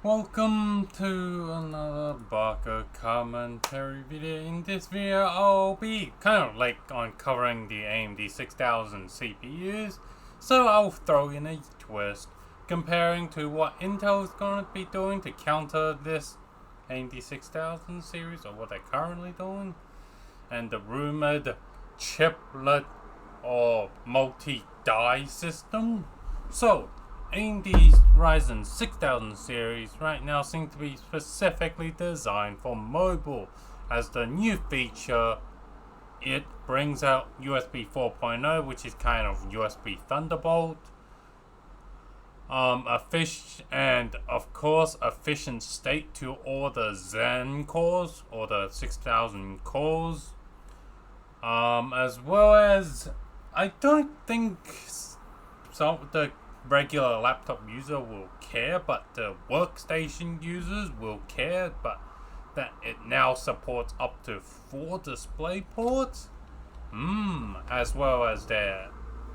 Welcome to another Baka commentary video. In this video, I'll be kind of like on covering the AMD 6000 CPUs, so I'll throw in a twist comparing to what Intel is going to be doing to counter this AMD 6000 series, or what they're currently doing, and the rumored chiplet or multi-die system. So, AMD's Ryzen 6000 series right now seems to be specifically designed for mobile. As the new feature, it brings out USB 4.0, which is kind of USB Thunderbolt. And of course, efficient state to all the Zen cores or the 6000 cores. As well as, I don't think the regular laptop user will care, but the workstation users will care, but that it now supports up to 4 display ports. As well as their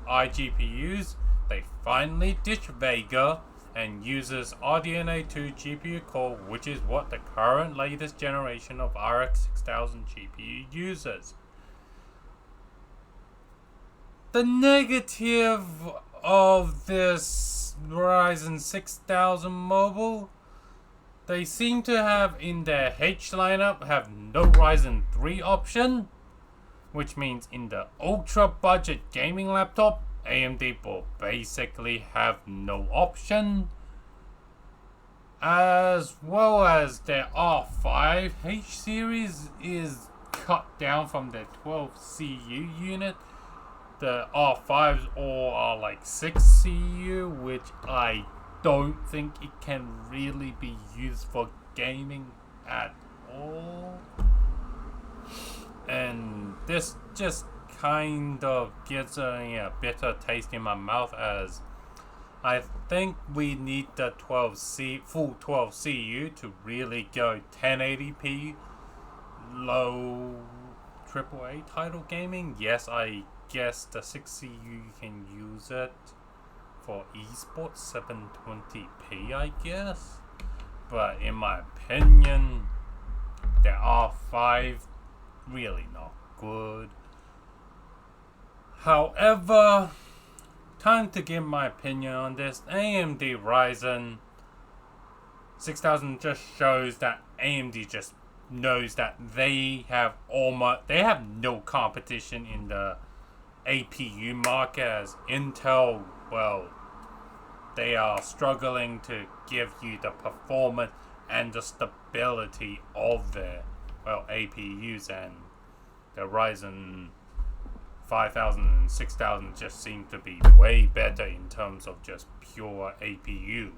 iGPUs, they finally ditch Vega and uses RDNA 2 GPU core, which is what the current latest generation of RX 6000 GPU uses. The negative of this Ryzen 6000 mobile, they seem to have in their H lineup have no Ryzen 3 option, which means in the ultra budget gaming laptop, AMD will basically have no option. As well as their R5 H series is cut down from their 12 CU unit. The R5s all are like 6 CU, which I don't think it can really be used for gaming at all. And this just kind of gives a bitter taste in my mouth, as I think we need the full 12 CU to really go 1080p low AAA title gaming. Yes, I guess the 6CU you can use it for esports 720p, I guess. But in my opinion, the R5 really not good. However, time to give my opinion on this. AMD Ryzen 6000 just shows that AMD just knows that they have no competition in the APU market, as Intel, well, they are struggling to give you the performance and the stability of their, APUs, and the Ryzen 5000 and 6000 just seem to be way better in terms of just pure APU.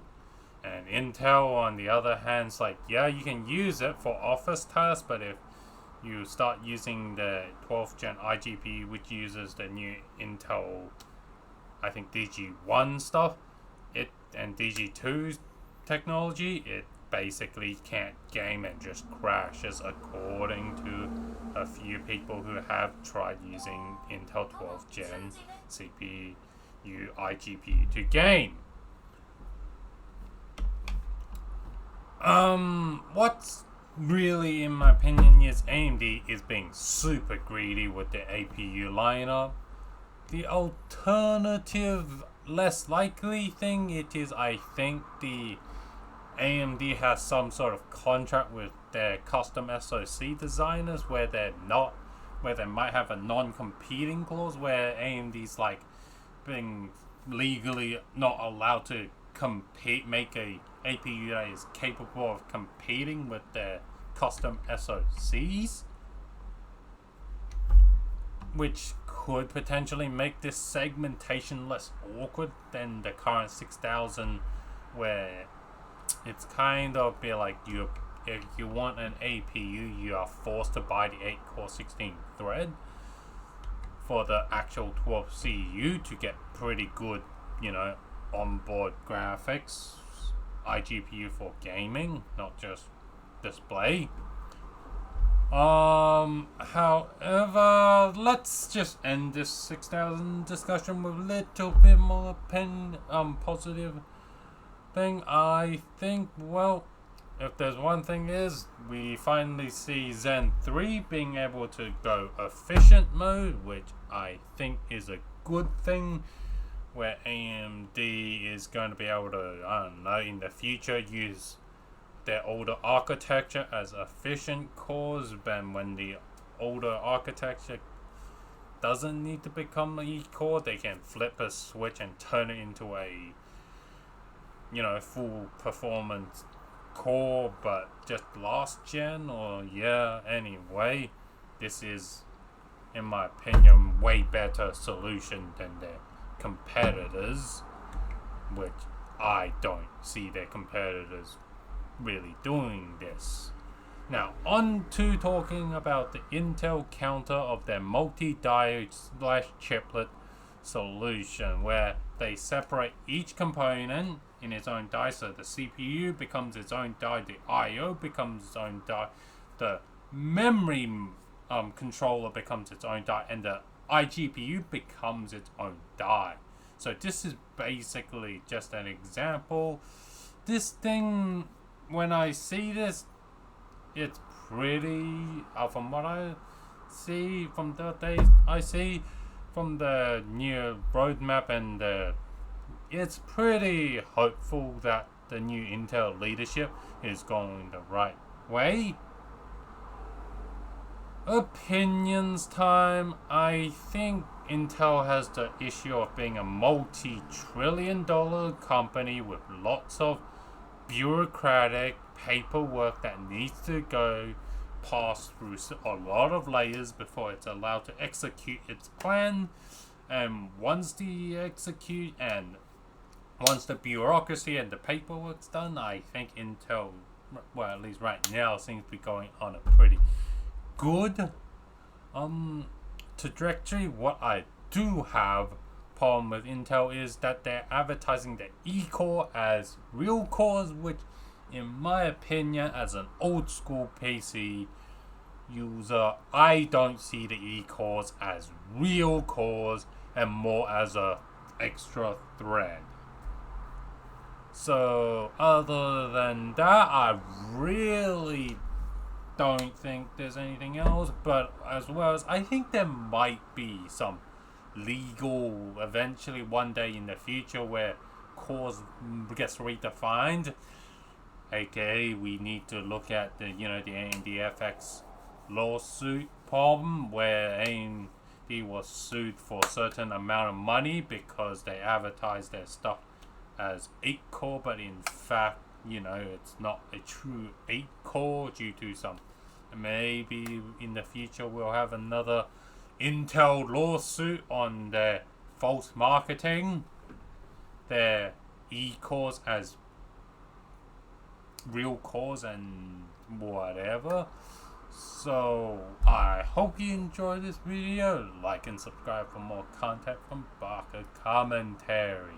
And Intel, on the other hand, is like, yeah, you can use it for office tasks, but if you start using the 12th gen iGPU, which uses the new Intel, I think DG1 stuff, and DG2 technology, it basically can't game and just crashes, according to a few people who have tried using Intel 12th gen CPU iGPU to game. What's really, in my opinion, is AMD is being super greedy with the APU lineup. The alternative, less likely thing it is, I think the AMD has some sort of contract with their custom SoC designers where they might have a non-competing clause where AMD's like being legally not allowed to make a APU that is capable of competing with their custom SoCs, which could potentially make this segmentation less awkward than the current 6000, where it's kind of be like if you want an APU, you are forced to buy the 8-core 16 thread for the actual 12 CU to get pretty good, onboard graphics, iGPU for gaming, not just display. However, let's just end this 6000 discussion with a little bit more positive thing, I think, well, if there's one thing is, we finally see Zen 3 being able to go efficient mode, which I think is a good thing, where AMD is going to be able to, I don't know, in the future use their older architecture as efficient cores, than when the older architecture doesn't need to become an E-core, they can flip a switch and turn it into a, full performance core, but just last gen. Or anyway, this is, in my opinion, way better solution than their competitors, which I don't see their competitors really doing this. Now, on to talking about the Intel counter of their multi-die / chiplet solution, where they separate each component in its own die. So the CPU becomes its own die, the I/O becomes its own die, the memory controller becomes its own die, and the iGPU becomes its own die. So this is basically just an example. This thing, when I see this, it's pretty, from what I see, from the days I see from the new roadmap, and it's pretty hopeful that the new Intel leadership is going the right way. Opinions time. I think Intel has the issue of being a multi-trillion-dollar company with lots of bureaucratic paperwork that needs to go pass through a lot of layers before it's allowed to execute its plan. And once the bureaucracy and the paperwork's done, I think Intel, well, at least right now, seems to be going on a pretty good trajectory. What I do have problem with Intel is that they're advertising the E-core as real cores, which, in my opinion, as an old school PC user, I don't see the E-cores as real cores and more as a extra thread. So other than that, I really don't think there's anything else. But as well as, I think there might be some legal, eventually one day in the future, where cores gets redefined, aka we need to look at the AMD FX lawsuit problem, where AMD was sued for a certain amount of money because they advertised their stuff as 8-core, but in fact, it's not a true 8-core due to some, maybe in the future we'll have another Intel lawsuit on their false marketing, their E-cores as real cores and whatever. So I hope you enjoyed this video. Like and subscribe for more content from Baka Commentary.